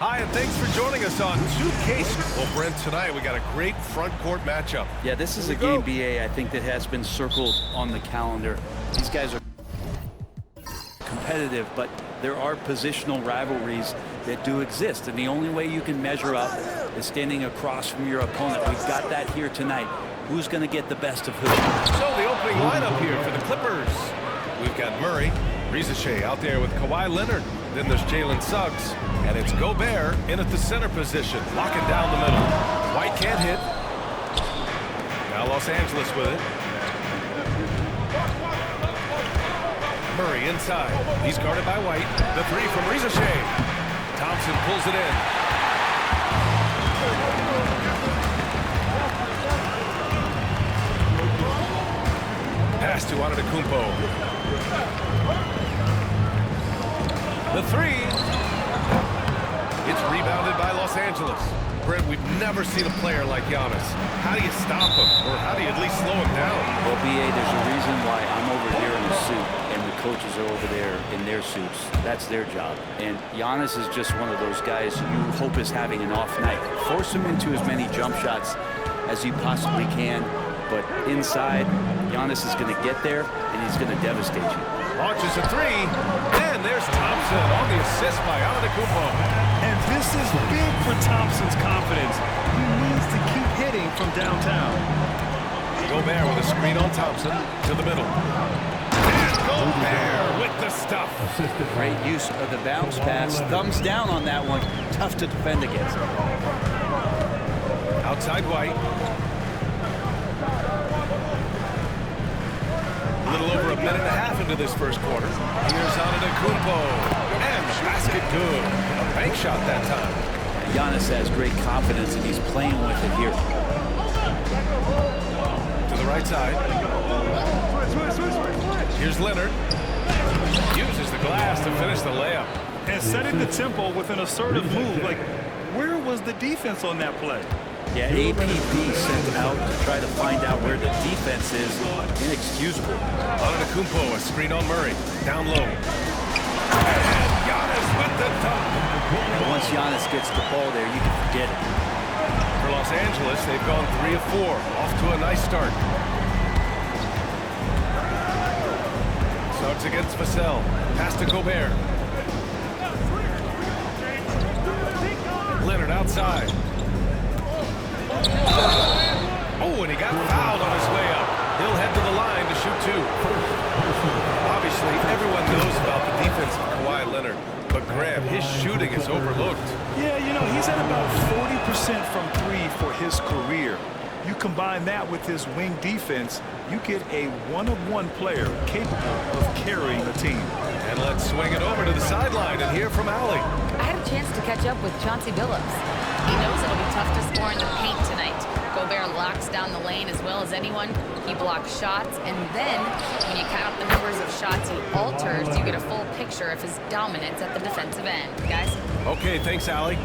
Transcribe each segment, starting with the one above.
Hi, and thanks for joining us on 2K. Well, Brent, tonight we got a great front court matchup. Yeah, this is a game, BA, I think that has been circled on the calendar. These guys are competitive, but there are positional rivalries that do exist, and the only way you can measure up is standing across from your opponent. We've got that here tonight. Who's going to get the best of who? So the opening lineup here for the Clippers. We've got Murray, Rizachet out there with Kawhi Leonard. Then there's Jalen Suggs, and it's Gobert in at the center position, locking down the middle. White can't hit. Now Los Angeles with it. Murray inside. He's guarded by White. The three from Rizachet. Thompson pulls it in. Pass to Antetokounmpo. The three. It's rebounded by Los Angeles. Brent, we've never seen a player like Giannis. How do you stop him, or how do you at least slow him down? Well, BA, there's a reason why I'm over here in a suit and the coaches are over there in their suits. That's their job. And Giannis is just one of those guys you hope is having an off night. Force him into as many jump shots as you possibly can, but inside, Giannis is going to get there and he's going to devastate you. Launches a three, and there's Thompson on the assist by Antetokounmpo. And this is big for Thompson's confidence. He needs to keep hitting from downtown. Gobert with a screen on Thompson to the middle. And Gobert with the stuff. Great use of the bounce pass. Thumbs down on that one. Tough to defend against. Outside White. A little over a minute and a half into this first quarter. Here's Antetokounmpo. And basket good. A bank shot that time. Giannis has great confidence and he's playing with it here. To the right side. Here's Leonard. Uses the glass to finish the layup. And setting the tempo with an assertive move. Like, where was the defense on that play? Yeah, APP sent out to try to find out where the defense is. Inexcusable. Antetokounmpo, a screen on Murray. Down low. And Giannis with the dunk. Once Giannis gets the ball there, you can forget it. For Los Angeles, they've gone 3 of 4. Off to a nice start. Suggs against Vassell. Pass to Gobert. Leonard outside. Oh, and he got fouled on his way up. He'll head to the line to shoot 2. Obviously, everyone knows about the defense of Kawhi Leonard, but Graham, his shooting is overlooked. Yeah, you know, he's at about 40% from 3 for his career. You combine that with his wing defense, you get a one-of-one player capable of carrying a team. And let's swing it over to the sideline and hear from Allie. I had a chance to catch up with Chauncey Billups. He knows it'll be tough to score in the paint tonight. Gobert locks down the lane as well as anyone. He blocks shots, and then when you count up the numbers of shots he alters, you get a full picture of his dominance at the defensive end. Guys? Okay, thanks, Allie.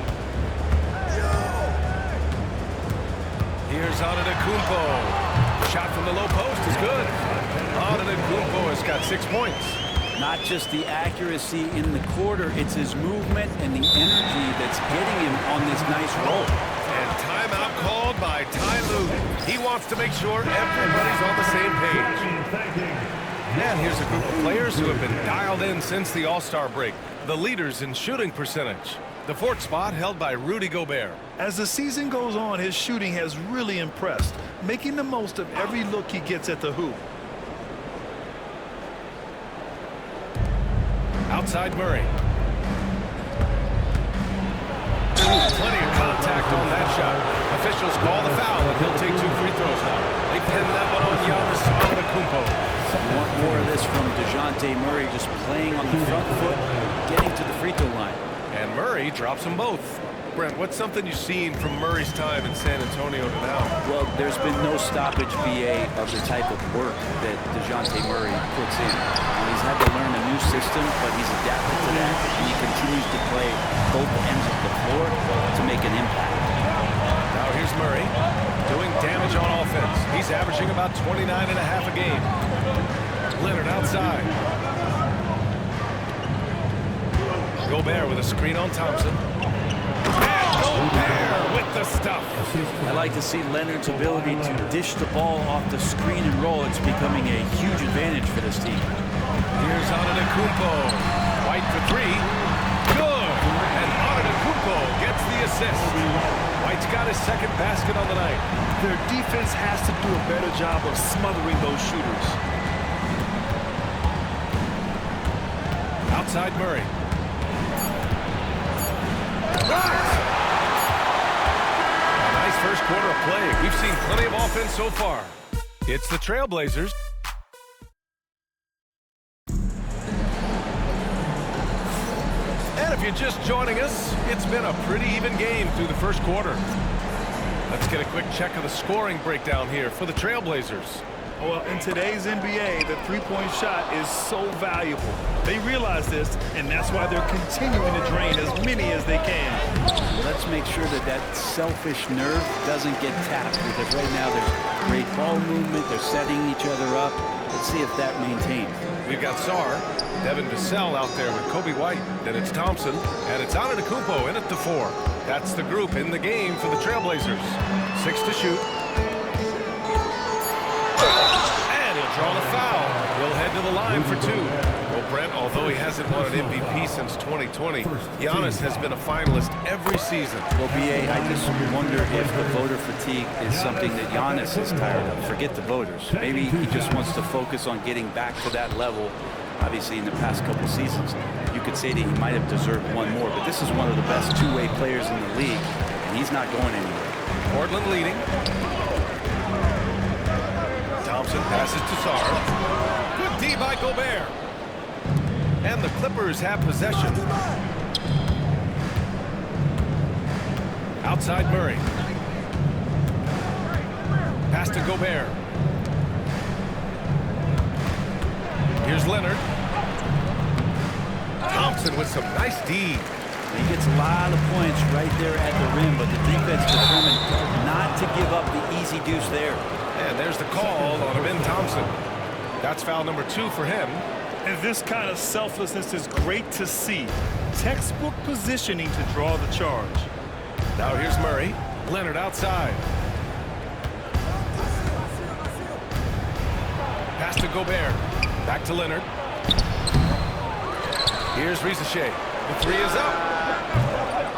Here's Antetokounmpo. Shot from the low post is good. Antetokounmpo has got 6 points. Not just the accuracy in the quarter, it's his movement and the energy that's getting him on this nice roll. And timeout called by Ty Lue. He wants to make sure everybody's on the same page. And here's a group of players who have been dialed in since the All-Star break. The leaders in shooting percentage. The 4th spot held by Rudy Gobert. As the season goes on, his shooting has really impressed, making the most of every look he gets at the hoop. Outside Murray. Plenty of contact on that shot. Officials call the foul, and he'll take 2 free throws now. They pin that one on Giannis Antetokounmpo. You want more of this from DeJounte Murray, just playing on the front foot, getting to the free throw line. And Murray drops them both. Brent, what's something you've seen from Murray's time in San Antonio to now? Well, there's been no stoppage, BA, of the type of work that DeJounte Murray puts in. He's had to learn a new system, but he's adapted to that, and he continues to play both ends of the floor to make an impact. Now here's Murray doing damage on offense. He's averaging about 29.5 a game. Leonard outside. Gobert with a screen on Thompson. And Gobert with the stuff. I like to see Leonard's ability to dish the ball off the screen and roll. It's becoming a huge advantage for this team. Here's Antetokounmpo. White for three. Good. And Antetokounmpo gets the assist. White's got his second basket on the night. Their defense has to do a better job of smothering those shooters. Outside Murray. Blocked. A nice first quarter of play. We've seen plenty of offense so far. It's the Trailblazers. And if you're just joining us, it's been a pretty even game through the first quarter. Let's get a quick check of the scoring breakdown here for the Trailblazers. Well, in today's NBA, the three-point shot is so valuable. They realize this, and that's why they're continuing to drain as many as they can. Let's make sure that that selfish nerve doesn't get tapped, because right now there's great ball movement. They're setting each other up. Let's see if that maintains. We've got Sarr, Devin Vassell out there with Kobe White. Then it's Thompson, and it's Antetokounmpo in at the 4. That's the group in the game for the Trailblazers. 6 to shoot. And he'll draw the foul. He'll head to the line for 2. Well, Brent, although he hasn't won an MVP since 2020, Giannis has been a finalist every season. Well, BA, I just wonder if the voter fatigue is something that Giannis is tired of. Forget the voters. Maybe he just wants to focus on getting back to that level. Obviously, in the past couple seasons, you could say that he might have deserved one more, but this is one of the best two-way players in the league, and he's not going anywhere. Portland leading. Thompson passes to Sarr. Good D by Gobert. And the Clippers have possession. Outside Murray. Pass to Gobert. Here's Leonard. Thompson with some nice D. He gets a lot of points right there at the rim, but the defense determined not to give up the easy deuce there. And there's the call on Ben Thompson. That's foul number 2 for him. And this kind of selflessness is great to see. Textbook positioning to draw the charge. Now here's Murray. Leonard outside. Pass to Gobert. Back to Leonard. Here's Rizachet. The 3 is up.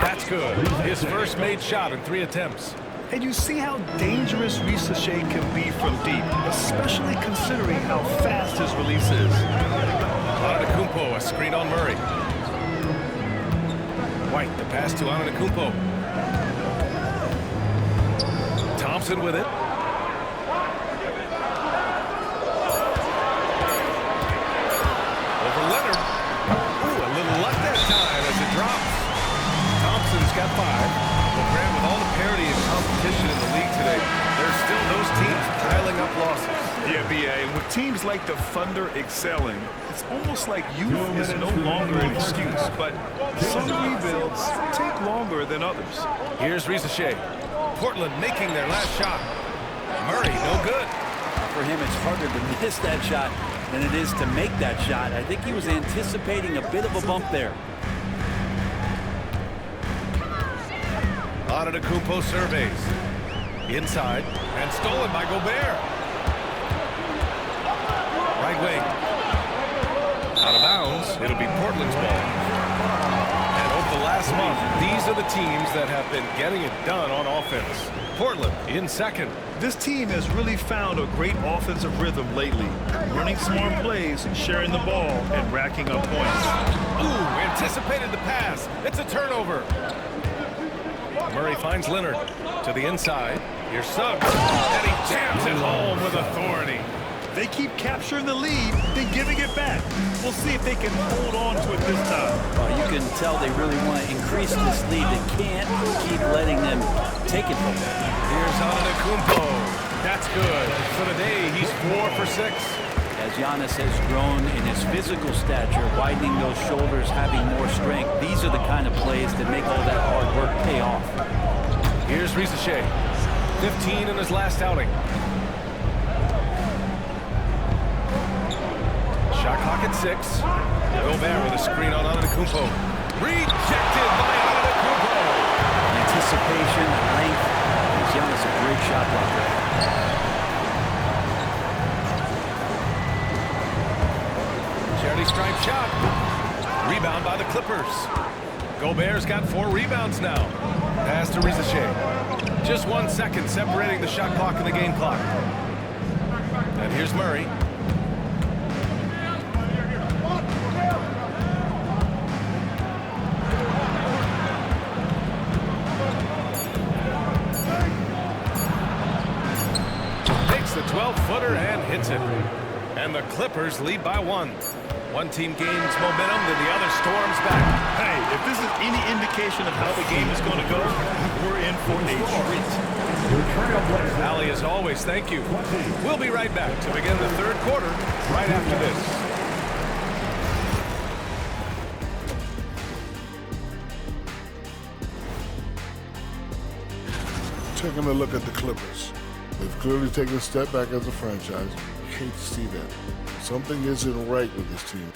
That's good. His first made shot in 3 attempts. And you see how dangerous Rizachet can be from deep, especially considering how fast his release is. Antetokounmpo, a screen on Murray. White, the pass to Antetokounmpo. Thompson with it. Over Leonard. Ooh, a little luck that time as it drops. Thompson's got 5. Well, Grant, with all the parity and competition in the league today, there's still those teams piling up losses. Yeah, BA, and with teams like the Thunder excelling, it's almost like youth is no longer an excuse, but some rebuilds take longer than others. Here's Rizachet. Portland making their last shot. Murray, no good. For him, it's harder to miss that shot than it is to make that shot. I think he was anticipating a bit of a bump there. Antetokounmpo surveys. Inside, and stolen by Gobert. Right wing. Out of bounds, it'll be Portland's ball. And over the last month, these are the teams that have been getting it done on offense. Portland in second. This team has really found a great offensive rhythm lately, running smart plays, sharing the ball, and racking up points. Ooh, anticipated the pass. It's a turnover. Murray finds Leonard to the inside. Here's Suggs, and he jams it home with authority. They keep capturing the lead, then giving it back. We'll see if they can hold on to it this time. You can tell they really want to increase this lead. They can't keep letting them take it from them. Here's Antetokounmpo. That's good. For the day, he's 4 for 6. As Giannis has grown in his physical stature, widening those shoulders, having more strength, these are the kind of plays that make all that hard work pay off. Here's Rizachet. 15 in his last outing. Shot clock at 6. Gobert with a screen on Antetokounmpo. Rejected by Antetokounmpo. anticipation, length. Giannis a great shot blocker. Charity stripe shot. Rebound by the Clippers. Gobert's got 4 rebounds now. Pass to Rizachet. Just 1 second separating the shot clock and the game clock. And here's Murray. Takes the 12-footer and hits it. And the Clippers lead by 1. One team gains momentum, then the other storms back. Hey, if this is any indication of how the game is going to go, we're in for a treat. Ali, as always, thank you. We'll be right back to begin the third quarter right after this. Taking a look at the Clippers. They've clearly taken a step back as a franchise. You hate to see that. Something isn't right with this team.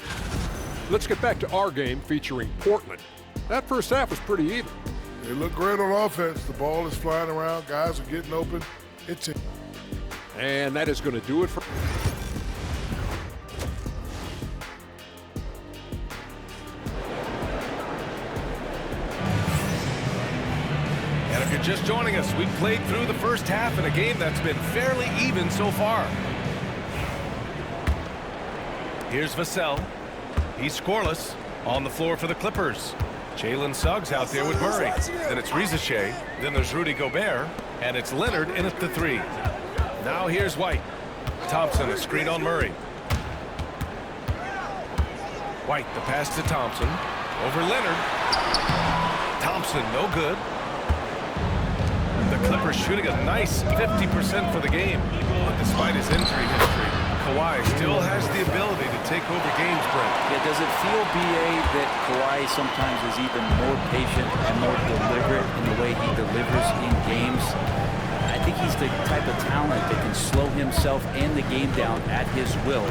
Let's get back to our game featuring Portland. That first half was pretty even. They look great on offense. The ball is flying around. Guys are getting open. And that is going to do it for... And if you're just joining us, we've played through the first half in a game that's been fairly even so far. Here's Vassell. He's scoreless on the floor for the Clippers. Jalen Suggs out there with Murray. Then it's Rizachet. Then there's Rudy Gobert. And it's Leonard in at the 3. Now here's White. Thompson, a screen on Murray. White, the pass to Thompson. Over Leonard. Thompson, no good. The Clippers shooting a nice 50% for the game. But despite his injury history, Kawhi still has the ability to take over games, Brent. Yeah, does it feel, B.A., that Kawhi sometimes is even more patient and more deliberate in the way he delivers in games? I think he's the type of talent that can slow himself and the game down at his will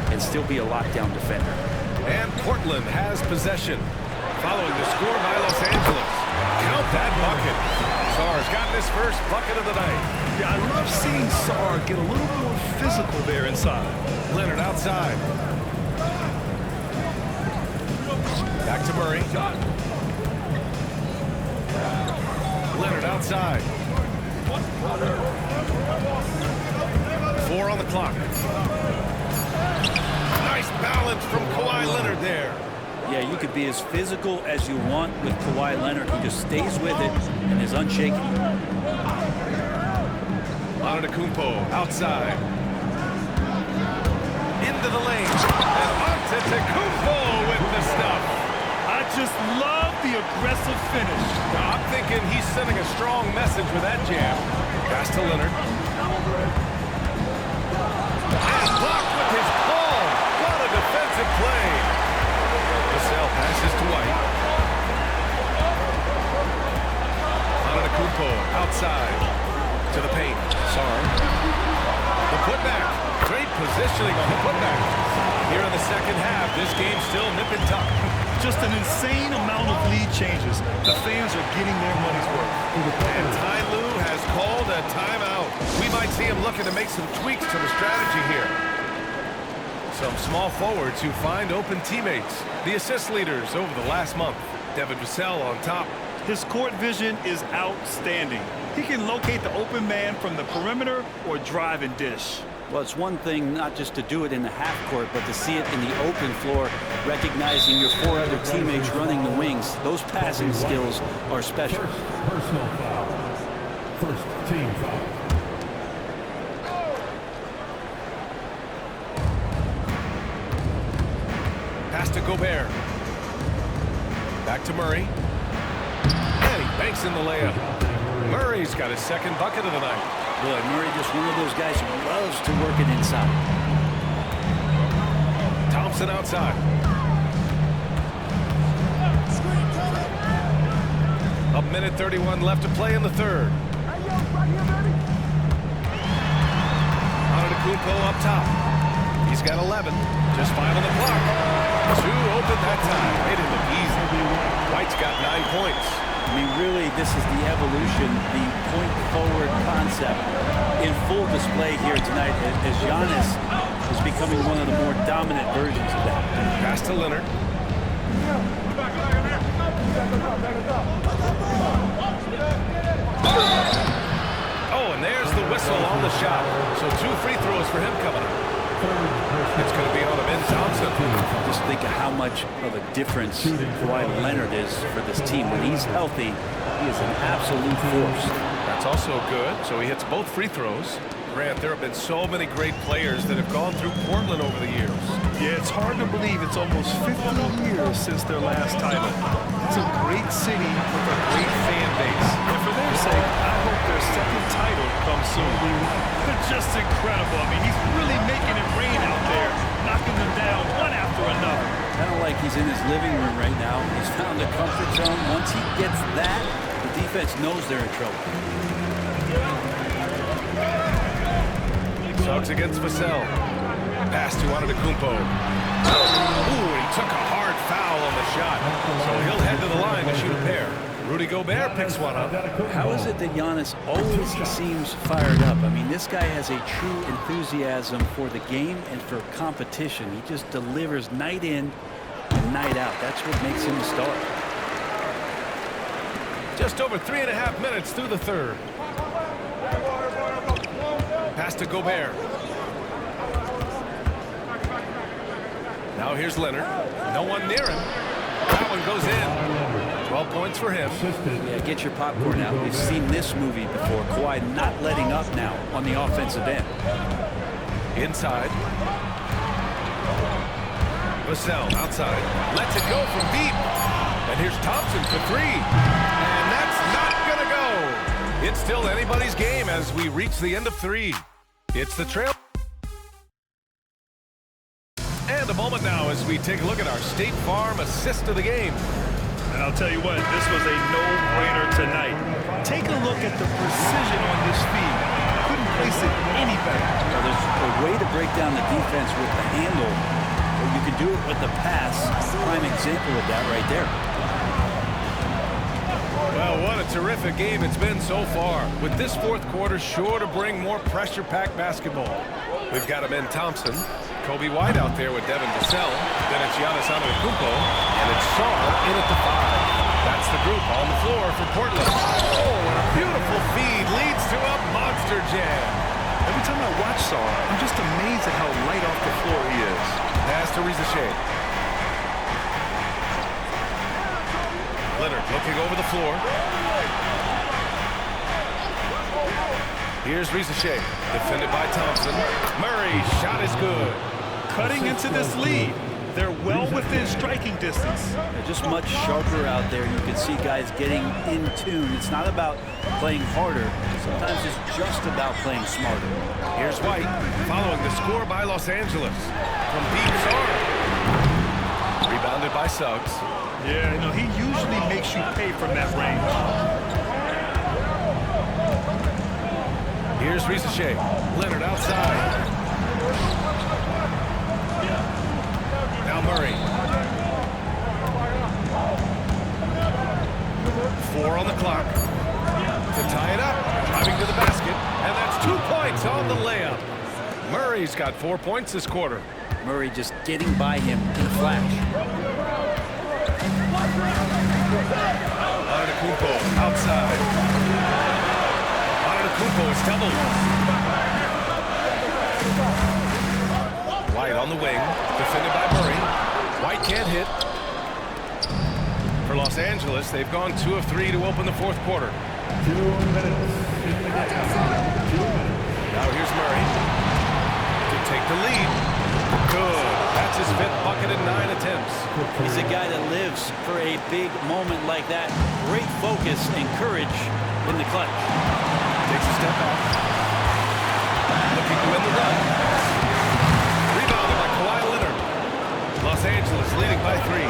and still be a lockdown defender. And Portland has possession. Following the score by Los Angeles. Count that bucket. Sarr's gotten his first bucket of the night. Yeah, I love seeing Sarr get a little more physical there inside. Leonard outside. Back to Murray. Leonard outside. 4 on the clock. Nice balance from Kawhi Leonard there. Yeah, you could be as physical as you want with Kawhi Leonard. He just stays with it and is unshaken. Antetokounmpo outside. Into the lane. And Antetokounmpo with the stuff. I just love the aggressive finish. Now, I'm thinking he's sending a strong message with that jam. Pass to Leonard. And blocked with his palm. What a defensive play. Vassell passes to White. Antetokounmpo outside to the paint. Sarr. The putback. Great positioning on the putback. Here in the second half, this game's still nip and tuck. Just an insane amount of lead changes. The fans are getting their money's worth. And Ty Lue has called a timeout. We might see him looking to make some tweaks to the strategy here. Some small forwards who find open teammates. The assist leaders over the last month. Devin Vassell on top. His court vision is outstanding. He can locate the open man from the perimeter or drive and dish. Well, it's one thing not just to do it in the half court, but to see it in the open floor, recognizing your 4 other teammates running the wings. Those passing skills are special. Personal foul. First team foul. Pass to Gobert. Back to Murray. And he banks in the layup. Murray's got his second bucket of the night. Boy, Murray just one of those guys who loves to work it inside. Thompson outside. A minute 31 left to play in the third. Antetokounmpo up top. He's got 11. Just 5 on the clock. 2 open that time. Made it look easy. White White's got 9 points. I mean, really, this is the evolution, the point-forward concept in full display here tonight as Giannis is becoming one of the more dominant versions of that. Pass to Leonard. Oh, and there's the whistle on the shot. So 2 free throws for him coming up. It's going to be on Ben Thompson. Just think of how much of a difference Kawhi Leonard is for this team. When he's healthy, he is an absolute force. That's also good. So he hits both free throws. Grant, there have been so many great players that have gone through Portland over the years. Yeah, it's hard to believe it's almost 50 years since their last title. It's a great city with a great fan base. And for their sake, I hope their second title comes soon. It's just incredible. I mean, he's really making it rain out there, knocking them down one after another. Kind of like he's in his living room right now. He's found a comfort zone. Once he gets that, the defense knows they're in trouble. Suggs against Vassell. Pass to Antetokounmpo. Ooh, he took a hard foul on the shot. So he'll head to the line to shoot a pair. Rudy Gobert picks one up. How is it that Giannis always seems fired up? I mean, this guy has a true enthusiasm for the game and for competition. He just delivers night in and night out. That's what makes him a star. Just over 3.5 minutes through the third. Pass to Gobert. Now here's Leonard. No one near him. That one goes in. 12 points for him. Yeah, get your popcorn out. We've seen this movie before. Kawhi not letting up now on the offensive end. Inside. Vassell outside. Lets it go from deep. And here's Thompson for 3. And that's not going to go. It's still anybody's game as we reach the end of 3. It's the trail. And a moment now as we take a look at our State Farm assist of the game. And I'll tell you what, this was a no-brainer tonight. Take a look at the precision on this feed. Couldn't place it any better. Now, there's a way to break down the defense with the handle, or you can do it with the pass. Prime example of that right there. Well, what a terrific game it's been so far. With this fourth quarter sure to bring more pressure-packed basketball. We've got Ben Thompson, Kobe White out there with Devin Vassell. Then it's Giannis Antetokounmpo, and it's Shaw in at the 5. That's the group on the floor for Portland. Oh, and a beautiful feed leads to a monster jam. Every time I watch Shaw, I'm just amazed at how light off the floor he is. Pass to Riza. Leonard looking over the floor. Here's Riza, defended by Thompson. Murray, shot is good. Cutting into this lead. They're well within striking distance. They're just much sharper out there. You can see guys getting in tune. It's not about playing harder. Sometimes it's just about playing smarter. Here's White, following the score by Los Angeles. From deep zone. Rebounded by Suggs. Yeah, you know, he usually makes you pay from that range. Here's Riza. Leonard outside. Now Murray. 4 on the clock. To tie it up. Driving to the basket. And that's 2 points on the layup. Murray's got 4 points this quarter. Murray just getting by him in a flash. Antetokounmpo outside. Antetokounmpo is doubled. White on the wing, defended by Murray. White can't hit. For Los Angeles, they've gone 2 of 3 to open the fourth quarter. 2 minutes. Now here's Murray to take the lead. Good. That's his 5th bucket in 9 attempts. He's a guy that lives for a big moment like that. Great focus and courage in the clutch. Takes a step back. Looking to win the run. Rebounded by Kawhi Leonard. Los Angeles leading by 3.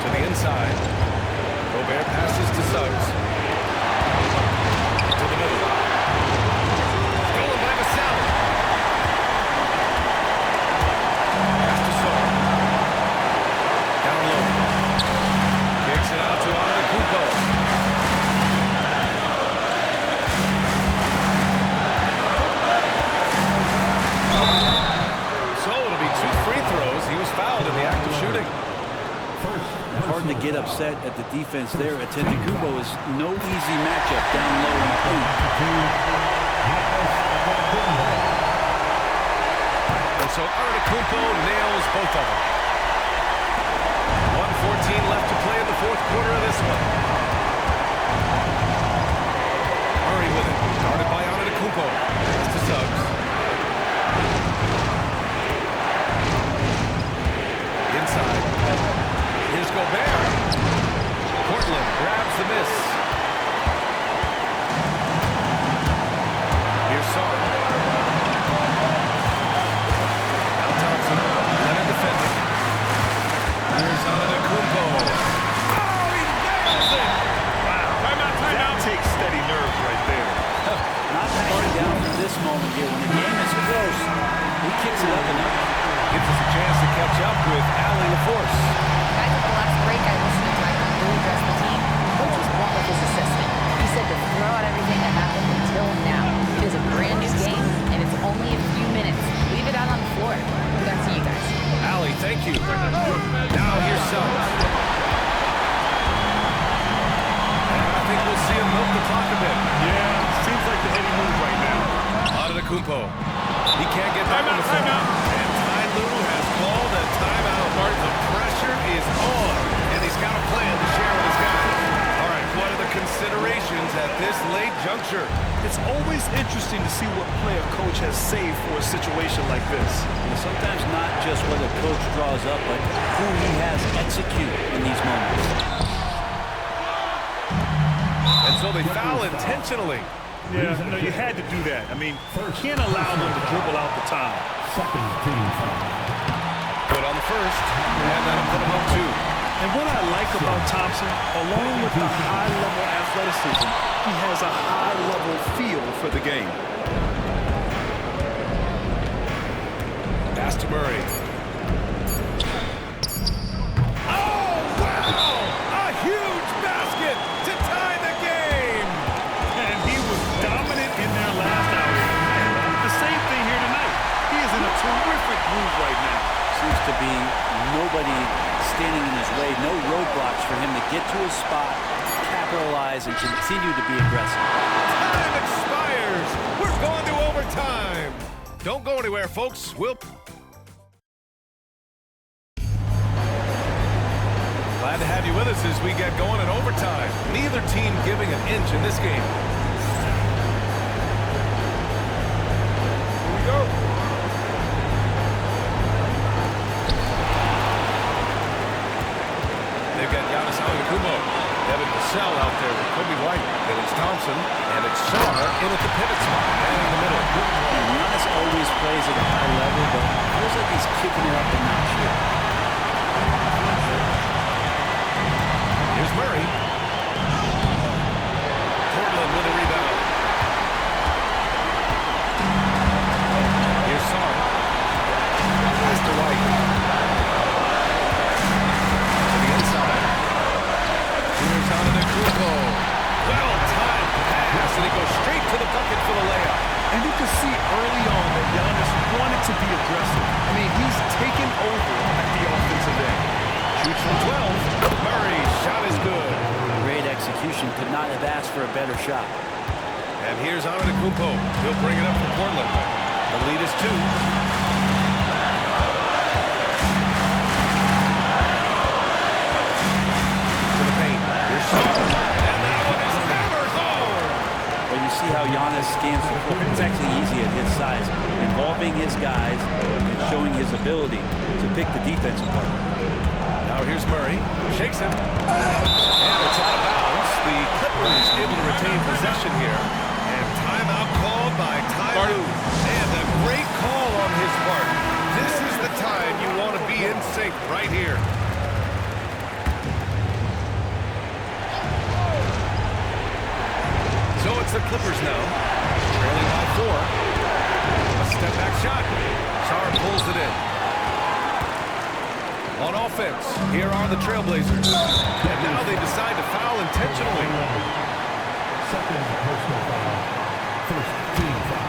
To the inside. Gobert passes to Suggs. To the middle. Stolen by Vassell. Pass to Shaw. Down low. to get upset at the defense there. Antetokounmpo is no easy matchup down low in the paint. And so Antetokounmpo nails both of them. 1:14 left to play in the fourth quarter of this one. Murray with it. Guarded by Antetokounmpo. It's to Suggs. Inside. Here's Gobert. Portland grabs the miss. Here's Sarr. Now Thompson. Leonard defending. Here's Antetokounmpo. Oh, he nails it! Wow. Timeout. That takes steady nerves right there. Not backing down from this moment here. When the game is close, he kicks it up and up. Gives us a chance to catch up with Allie LaForce. Guys, at the last break, I listened to Mike really address the team. Coach was blunt with his assistant. He said to throw out everything that happened until now. It is a brand new game, and it's only a few minutes. Leave it out on the floor. Back to you guys. Allie, thank you. Now here's Suggs. And I think we'll see him milk the clock a bit. Yeah, seems like the heady move right now. Antetokounmpo. He can't get back on the floor. And Ty Lue has called a timeout. The pressure is on, and he's got a plan to share with his guys. All right, what are the considerations at this late juncture? It's always interesting to see what play a coach has saved for a situation like this. And sometimes not just what the coach draws up, but who he has execute in these moments. And so they foul intentionally. Yeah, no, you had to do that. I mean, you can't allow them to dribble out the time. Second team foul. Good on the first, and that'll put him up 2. And what I like about Thompson, along with the high-level athleticism, he has a high-level feel for the game. Pass to Murray. Oh, wow! A huge basket to tie the game! And he was dominant in their last outing. And the same thing here tonight. He is in a terrific groove right now. Seems to be nobody standing in his way, no roadblocks for him to get to his spot, capitalize, and continue to be aggressive. Time expires. We're going to overtime. Don't go anywhere, folks. Glad to have you with us as we get going in overtime. Neither team giving an inch in this game. Here we go. They've got Giannis Antetokounmpo, Devin Vassell out there with Kobe White. Then it's Thompson, and it's Sarr in at the pivot spot, down in the middle. And Giannis always plays at a high level, but it feels like he's kicking it up a notch here. Here's Murray. Portland with a rebound. Here's Sarr. Pass to White. To the inside. Here's Antetokounmpo. Well-timed pass, and he goes straight to the bucket for the layup. And you can see early on that Giannis wanted to be aggressive. I mean, he's taken over at the offensive end. Shoots from 12. Murray's shot is good. Great execution. Could not have asked for a better shot. And here's Antetokounmpo. He'll bring it up for Portland. The lead is 2. To the paint. Here's Sarr. And that one is hammered home. But you see how Giannis scans the floor. It's actually easy at his size, involving his guys and showing his ability to pick the defense apart. Now here's Murray. Shakes it. And it's out of bounds. The Clippers able to retain possession here. And timeout called by Ty Lue. And a great call on his part. This is the time you want to be in sync right here. So it's the Clippers now. Trailing by 4. A step back shot. Sarr pulls it in. On offense, here are the Trailblazers. And now they decide to foul intentionally. Second personal foul. First team foul.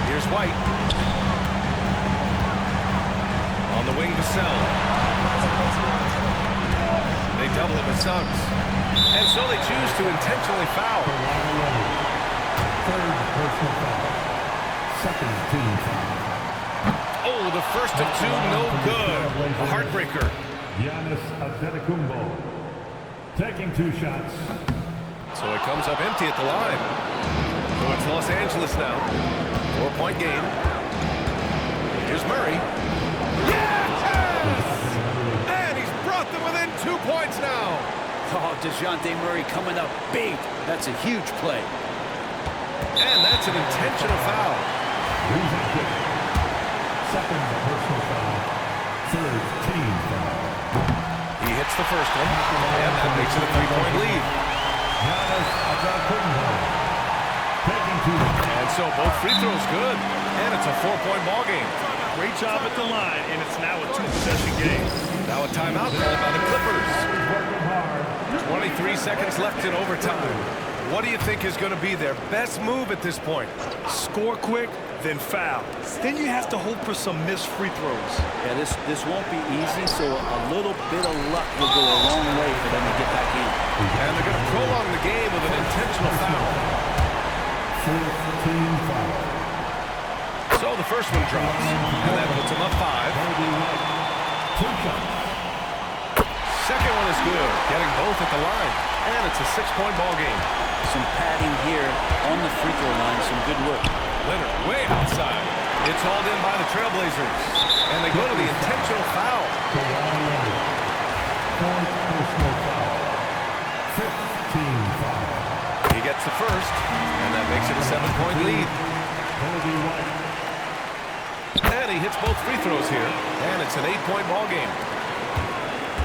Here's White. On the wing to cell. They double him with Suggs. And so they choose to intentionally foul. Third personal foul. Second team foul. Oh, the first of two, no good. A heartbreaker. Giannis Antetokounmpo taking 2 shots. So it comes up empty at the line. So it's Los Angeles now. 4-point game. Here's Murray. Yes! And he's brought them within 2 points now. Oh, DeJounte Murray coming up big. That's a huge play. And that's an intentional foul. Second personal foul. Third team foul. He hits the first one, and that makes it a 3-point lead. Giannis Antetokounmpo taking 2 shots. And so both free throws good, and it's a 4-point ball game. Great job at the line, and it's now a 2-possession game. Now a timeout called by the Clippers. Working hard. 23 seconds left in overtime. What do you think is going to be their best move at this point? Score quick, then foul. Then you have to hope for some missed free throws. Yeah, this won't be easy, so a little bit of luck will go a long way for them to get back in. And they're going to prolong the game with an intentional foul. Fourth team foul. So the first one drops, and that puts them up 5. 2 shots. Second one is good, getting both at the line. And it's a 6-point ball game. Some padding here on the free throw line, some good work. Leonard way outside. It's hauled in by the Trailblazers. And they go to the intentional foul. Fourth personal foul. Fifth team foul. He gets the first, and that makes it a 7-point lead. And he hits both free throws here, and it's an 8-point ball game.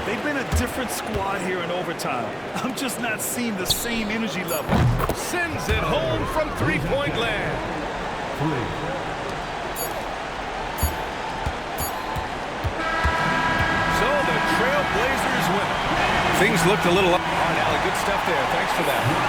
They've been a different squad here in overtime. I'm just not seeing the same energy level. Sends it home from 3-point land. 3. So the Trailblazers win. Things looked a little... All right, Allie, good stuff there. Thanks for that.